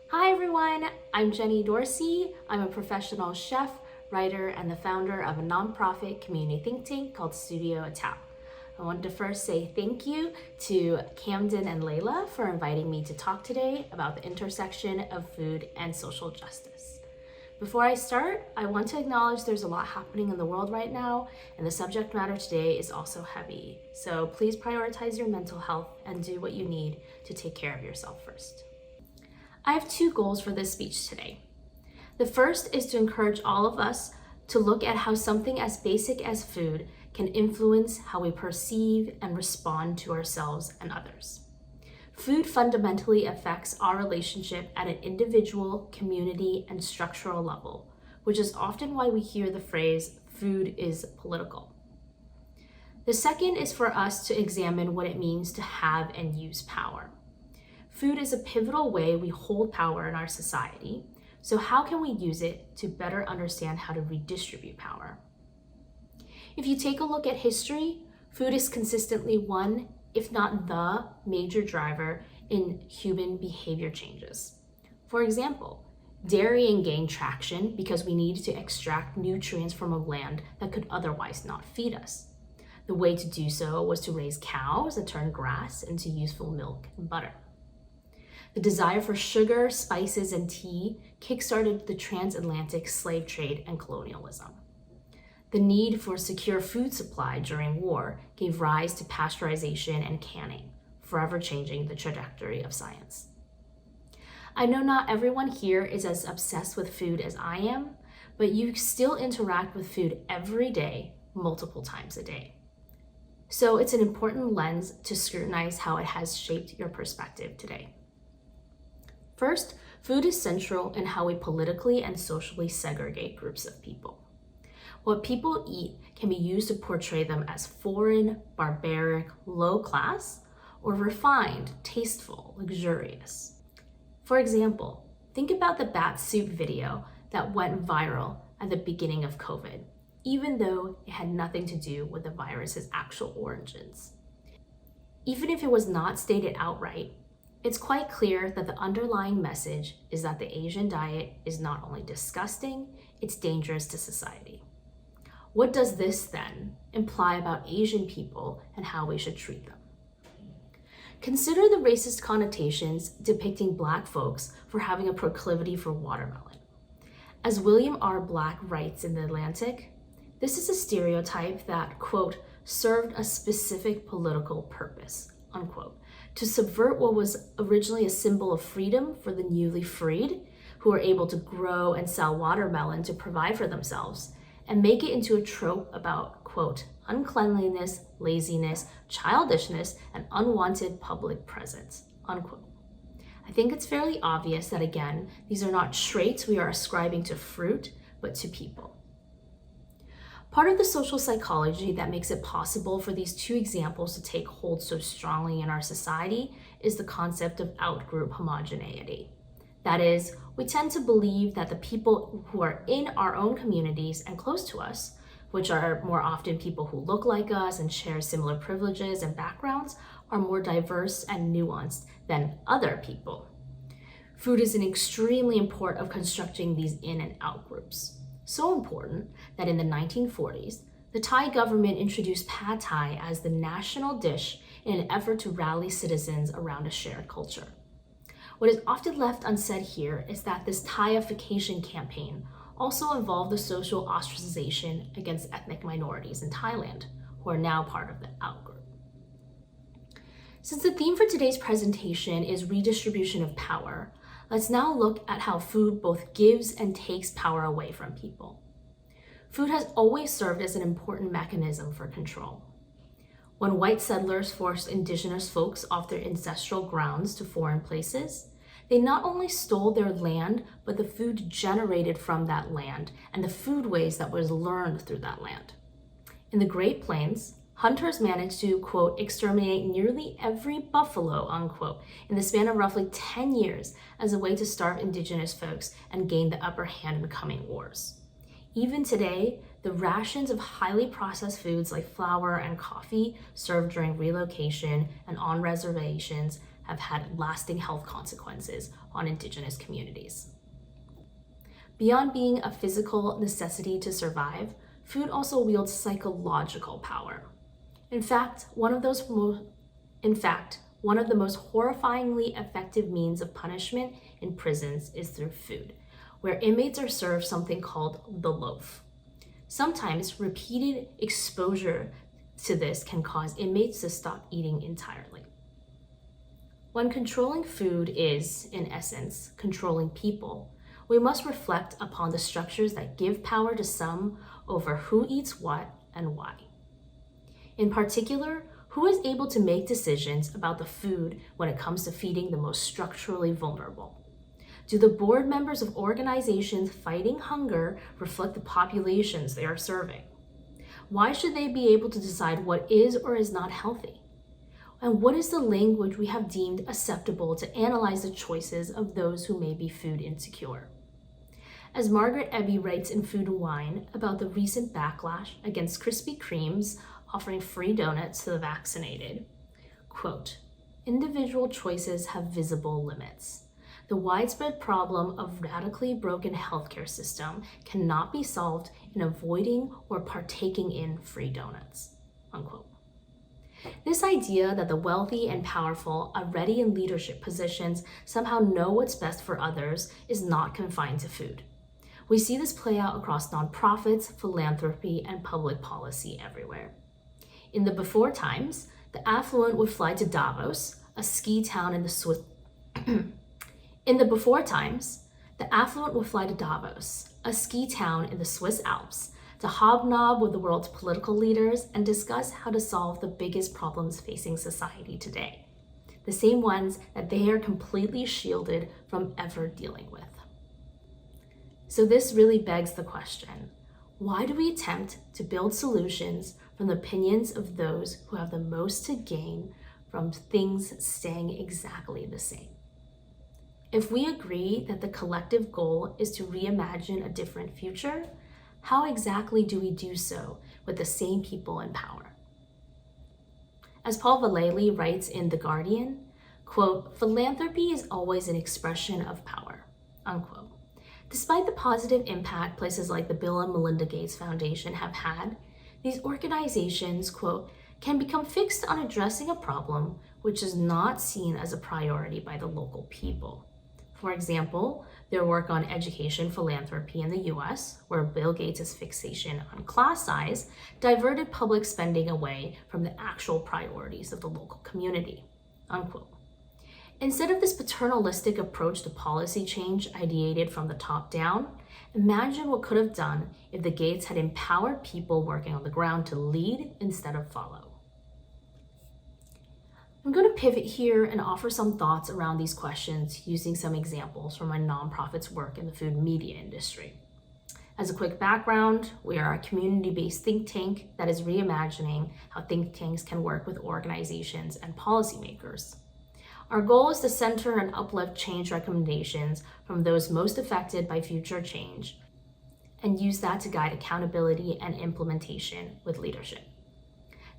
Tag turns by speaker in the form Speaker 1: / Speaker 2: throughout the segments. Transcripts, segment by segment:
Speaker 1: Hi everyone, I'm Jenny Dorsey. I'm a professional chef, writer, and the founder of a nonprofit community think tank called Studio Tap. I wanted to first say thank you to Camden and Layla for inviting me to talk today about the intersection of food and social justice. Before I start, I want to acknowledge there's a lot happening in the world right now, and the subject matter today is also heavy. So please prioritize your mental health and do what you need to take care of yourself first. I have two goals for this speech today. The first is to encourage all of us to look at how something as basic as food can influence how we perceive and respond to ourselves and others. Food fundamentally affects our relationship at an individual, community, and structural level, which is often why we hear the phrase, food is political. The second is for us to examine what it means to have and use power. Food is a pivotal way we hold power in our society, so how can we use it to better understand how to redistribute power? If you take a look at history, food is consistently one, if not the, major driver in human behavior changes. For example, dairying gained traction because we needed to extract nutrients from a land that could otherwise not feed us. The way to do so was to raise cows that turned grass into useful milk and butter. The desire for sugar, spices, and tea kickstarted the transatlantic slave trade and colonialism. The need for secure food supply during war gave rise to pasteurization and canning, forever changing the trajectory of science. I know not everyone here is as obsessed with food as I am, but you still interact with food every day, multiple times a day. So it's an important lens to scrutinize how it has shaped your perspective today. First, food is central in how we politically and socially segregate groups of people. What people eat can be used to portray them as foreign, barbaric, low class, or refined, tasteful, luxurious. For example, think about the bat suit video that went viral at the beginning of COVID, even though it had nothing to do with the virus's actual origins. Even if it was not stated outright, it's quite clear that the underlying message is that the Asian diet is not only disgusting, it's dangerous to society. What does this then imply about Asian people and how we should treat them? Consider the racist connotations depicting Black folks for having a proclivity for watermelon. As William R. Black writes in The Atlantic, this is a stereotype that, quote, served a specific political purpose, unquote, to subvert what was originally a symbol of freedom for the newly freed, who were able to grow and sell watermelon to provide for themselves, and make it into a trope about, quote, uncleanliness, laziness, childishness, and unwanted public presence, unquote. I think it's fairly obvious that, again, these are not traits we are ascribing to fruit, but to people. Part of the social psychology that makes it possible for these two examples to take hold so strongly in our society is the concept of outgroup homogeneity. That is, we tend to believe that the people who are in our own communities and close to us, which are more often people who look like us and share similar privileges and backgrounds, are more diverse and nuanced than other people. Food is an extremely important of constructing these in and out groups. So important that in the 1940s, the Thai government introduced pad thai as the national dish in an effort to rally citizens around a shared culture. What is often left unsaid here is that this Thaiification campaign also involved the social ostracization against ethnic minorities in Thailand, who are now part of the outgroup. Since the theme for today's presentation is redistribution of power, let's now look at how food both gives and takes power away from people. Food has always served as an important mechanism for control. When white settlers forced indigenous folks off their ancestral grounds to foreign places, they not only stole their land, but the food generated from that land and the foodways that was learned through that land. In the Great Plains, hunters managed to, quote, exterminate nearly every buffalo, unquote, in the span of roughly 10 years as a way to starve indigenous folks and gain the upper hand in coming wars. Even today, the rations of highly processed foods like flour and coffee served during relocation and on reservations have had lasting health consequences on Indigenous communities. Beyond being a physical necessity to survive, food also wields psychological power. In fact, one of the most horrifyingly effective means of punishment in prisons is through food, where inmates are served something called the loaf. Sometimes repeated exposure to this can cause inmates to stop eating entirely. When controlling food is, in essence, controlling people, we must reflect upon the structures that give power to some over who eats what and why. In particular, who is able to make decisions about the food when it comes to feeding the most structurally vulnerable? Do the board members of organizations fighting hunger reflect the populations they are serving? Why should they be able to decide what is or is not healthy? And what is the language we have deemed acceptable to analyze the choices of those who may be food insecure? As Margaret Eby writes in Food and Wine about the recent backlash against Krispy Kreme's offering free donuts to the vaccinated, quote, "Individual choices have visible limits. The widespread problem of radically broken healthcare system cannot be solved in avoiding or partaking in free donuts," unquote. This idea that the wealthy and powerful already in leadership positions somehow know what's best for others is not confined to food. We see this play out across nonprofits, philanthropy, and public policy everywhere. In the before times, the affluent would fly to Davos, a ski town in the Swiss Alps, to hobnob with the world's political leaders and discuss how to solve the biggest problems facing society today, the same ones that they are completely shielded from ever dealing with. So this really begs the question, why do we attempt to build solutions from the opinions of those who have the most to gain from things staying exactly the same? If we agree that the collective goal is to reimagine a different future, how exactly do we do so with the same people in power? As Paul Vallely writes in The Guardian, quote, "Philanthropy is always an expression of power," unquote. Despite the positive impact places like the Bill and Melinda Gates Foundation have had, these organizations, quote, "can become fixed on addressing a problem which is not seen as a priority by the local people." For example, their work on education philanthropy in the US, where Bill Gates' fixation on class size diverted public spending away from the actual priorities of the local community, unquote. Instead of this paternalistic approach to policy change ideated from the top down, imagine what could have done if the Gates had empowered people working on the ground to lead instead of follow. I'm going to pivot here and offer some thoughts around these questions using some examples from my nonprofit's work in the food media industry. As a quick background, we are a community-based think tank that is reimagining how think tanks can work with organizations and policymakers. Our goal is to center and uplift change recommendations from those most affected by future change and use that to guide accountability and implementation with leadership.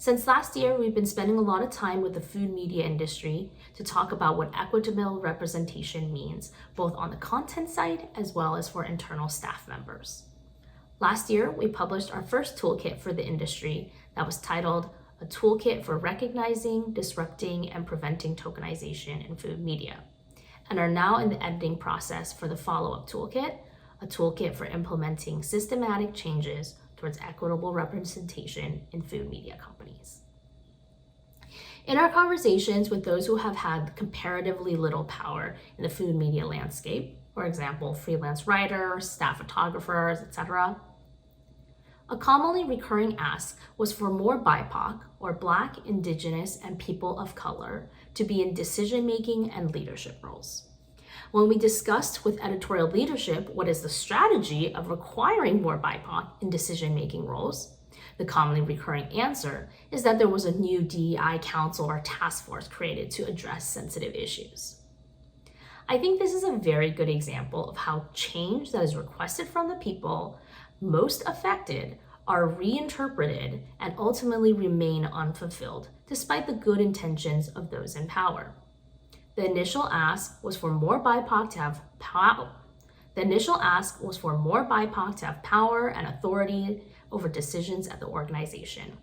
Speaker 1: Since last year, we've been spending a lot of time with the food media industry to talk about what equitable representation means, both on the content side as well as for internal staff members. Last year, we published our first toolkit for the industry that was titled "A Toolkit for Recognizing, Disrupting, and Preventing Tokenization in Food Media," and are now in the editing process for the follow-up toolkit, a toolkit for implementing systematic changes towards equitable representation in food media companies. In our conversations with those who have had comparatively little power in the food media landscape, for example, freelance writers, staff photographers, etc., a commonly recurring ask was for more BIPOC, or Black, Indigenous, and people of color, to be in decision-making and leadership roles. When we discussed with editorial leadership what is the strategy of requiring more BIPOC in decision-making roles, the commonly recurring answer is that there was a new DEI council or task force created to address sensitive issues. I think this is a very good example of how change that is requested from the people most affected are reinterpreted and ultimately remain unfulfilled, despite the good intentions of those in power. The initial ask was for more BIPOC to have power. The initial ask was for more BIPOC to have power and authority over decisions at the organization,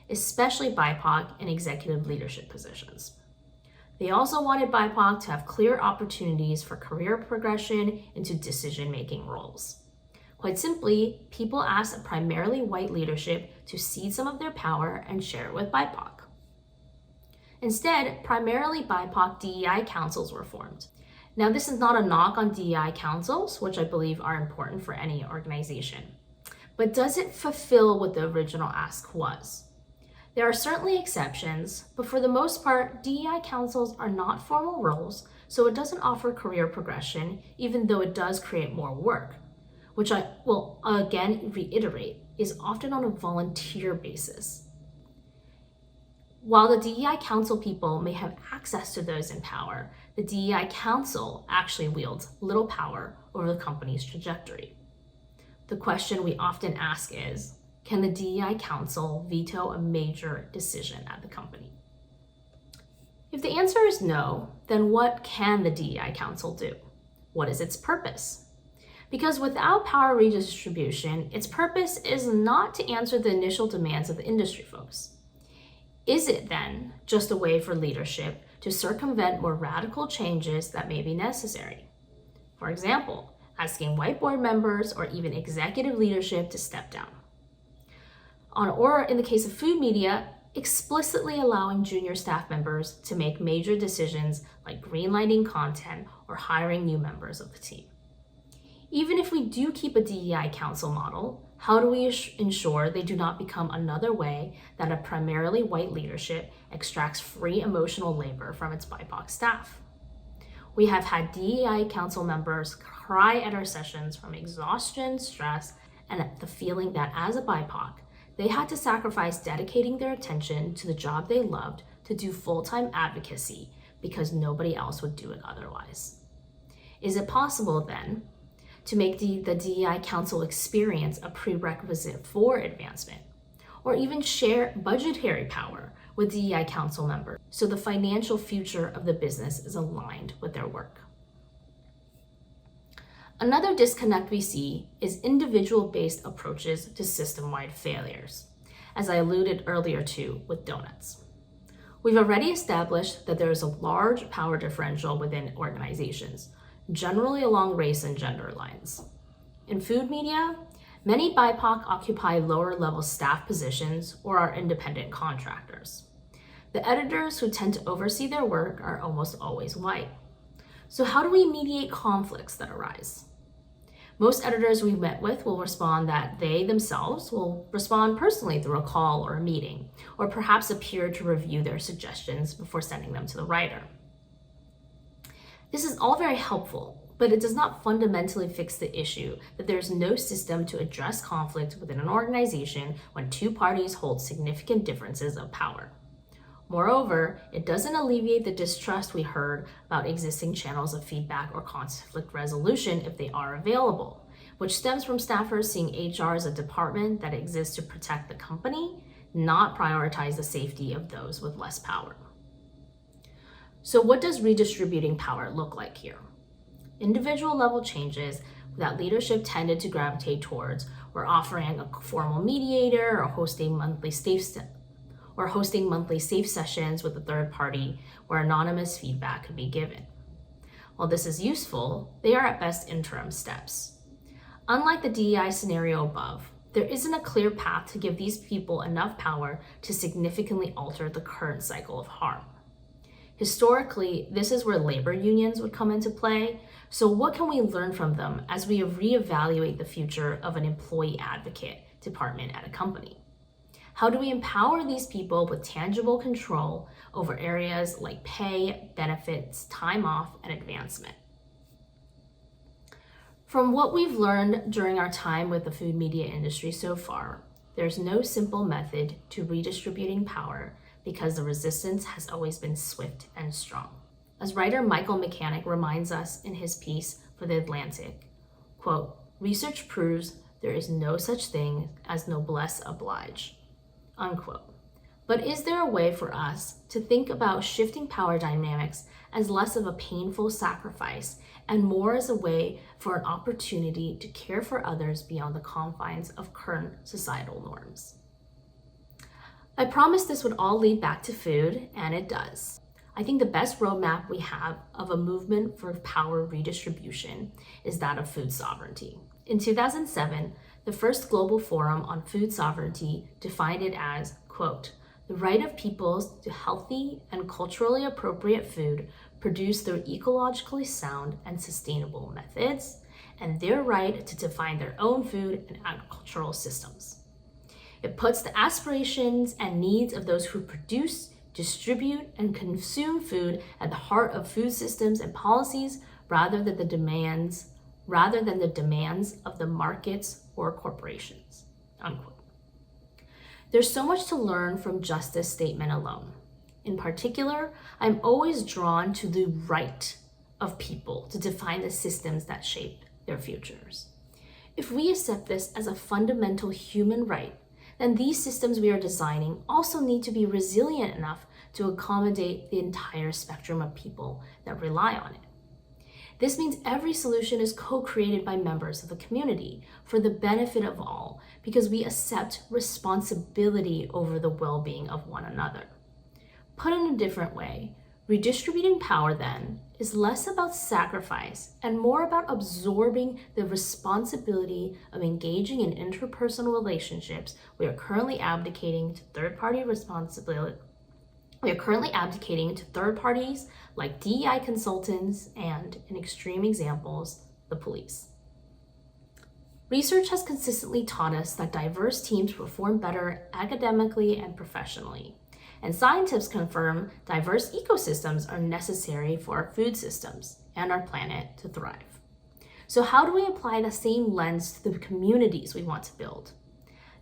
Speaker 1: especially BIPOC in executive leadership positions. They also wanted BIPOC to have clear opportunities for career progression into decision-making roles. Quite simply, people asked a primarily white leadership to cede some of their power and share it with BIPOC. Instead, primarily BIPOC DEI councils were formed. Now, this is not a knock on DEI councils, which I believe are important for any organization. But does it fulfill what the original ask was? There are certainly exceptions, but for the most part, DEI councils are not formal roles, so it doesn't offer career progression, even though it does create more work, which I will again reiterate is often on a volunteer basis. While the DEI council people may have access to those in power, the DEI council actually wields little power over the company's trajectory. The question we often ask is, can the DEI council veto a major decision at the company? If the answer is no, then what can the DEI council do? What is its purpose? Because without power redistribution, its purpose is not to answer the initial demands of the industry folks. Is it then just a way for leadership to circumvent more radical changes that may be necessary? For example, asking white board members or even executive leadership to step down. Or in the case of food media, explicitly allowing junior staff members to make major decisions like greenlighting content or hiring new members of the team. Even if we do keep a DEI council model, how do we ensure they do not become another way that a primarily white leadership extracts free emotional labor from its BIPOC staff? We have had DEI council members cry at our sessions from exhaustion, stress, and at the feeling that as a BIPOC, they had to sacrifice dedicating their attention to the job they loved to do full-time advocacy because nobody else would do it otherwise. Is it possible then to make the DEI council experience a prerequisite for advancement, or even share budgetary power with DEI council members so the financial future of the business is aligned with their work? Another disconnect we see is individual-based approaches to system-wide failures, as I alluded earlier to with donuts. We've already established that there is a large power differential within organizations, generally along race and gender lines. In food media, many BIPOC occupy lower-level staff positions or are independent contractors. The editors who tend to oversee their work are almost always white. So how do we mediate conflicts that arise? Most editors we met with will respond that they themselves will respond personally through a call or a meeting, or perhaps appear to review their suggestions before sending them to the writer. This is all very helpful, but it does not fundamentally fix the issue that there is no system to address conflict within an organization when two parties hold significant differences of power. Moreover, it doesn't alleviate the distrust we heard about existing channels of feedback or conflict resolution if they are available, which stems from staffers seeing HR as a department that exists to protect the company, not prioritize the safety of those with less power. So what does redistributing power look like here? Individual level changes that leadership tended to gravitate towards were offering a formal mediator or hosting monthly safe sessions with a third party where anonymous feedback could be given. While this is useful, they are at best interim steps. Unlike the DEI scenario above, there isn't a clear path to give these people enough power to significantly alter the current cycle of harm. Historically, this is where labor unions would come into play, so what can we learn from them as we reevaluate the future of an employee advocate department at a company? How do we empower these people with tangible control over areas like pay, benefits, time off, and advancement? From what we've learned during our time with the food media industry so far, there's no simple method to redistributing power because the resistance has always been swift and strong. As writer Michael Mechanic reminds us in his piece for The Atlantic, quote, "Research proves there is no such thing as noblesse oblige," unquote. But is there a way for us to think about shifting power dynamics as less of a painful sacrifice and more as a way for an opportunity to care for others beyond the confines of current societal norms? I promised this would all lead back to food, and it does. I think the best roadmap we have of a movement for power redistribution is that of food sovereignty. In 2007, the first global forum on food sovereignty defined it as, quote, the right of peoples to healthy and culturally appropriate food produced through ecologically sound and sustainable methods, and their right to define their own food and agricultural systems. It puts the aspirations and needs of those who produce, distribute, and consume food at the heart of food systems and policies rather than the demands of the markets or corporations, unquote. There's so much to learn from just this statement alone. In particular, I'm always drawn to the right of people to define the systems that shape their futures. If we accept this as a fundamental human right, then these systems we are designing also need to be resilient enough to accommodate the entire spectrum of people that rely on it. This means every solution is co-created by members of the community for the benefit of all, because we accept responsibility over the well-being of one another. Put in a different way, redistributing power then is less about sacrifice and more about absorbing the responsibility of engaging in interpersonal relationships. We are currently abdicating to third-party responsibility. We are currently abdicating to third parties like DEI consultants and, in extreme examples, the police. Research has consistently taught us that diverse teams perform better academically and professionally. And scientists confirm diverse ecosystems are necessary for our food systems and our planet to thrive. So how do we apply the same lens to the communities we want to build?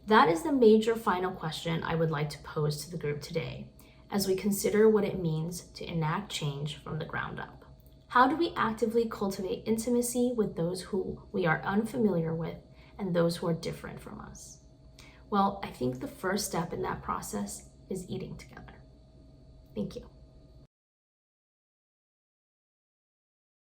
Speaker 1: That is the major final question I would like to pose to the group today, as we consider what it means to enact change from the ground up. How do we actively cultivate intimacy with those who we are unfamiliar with and those who are different from us? Well, I think the first step in that process is eating together. Thank you.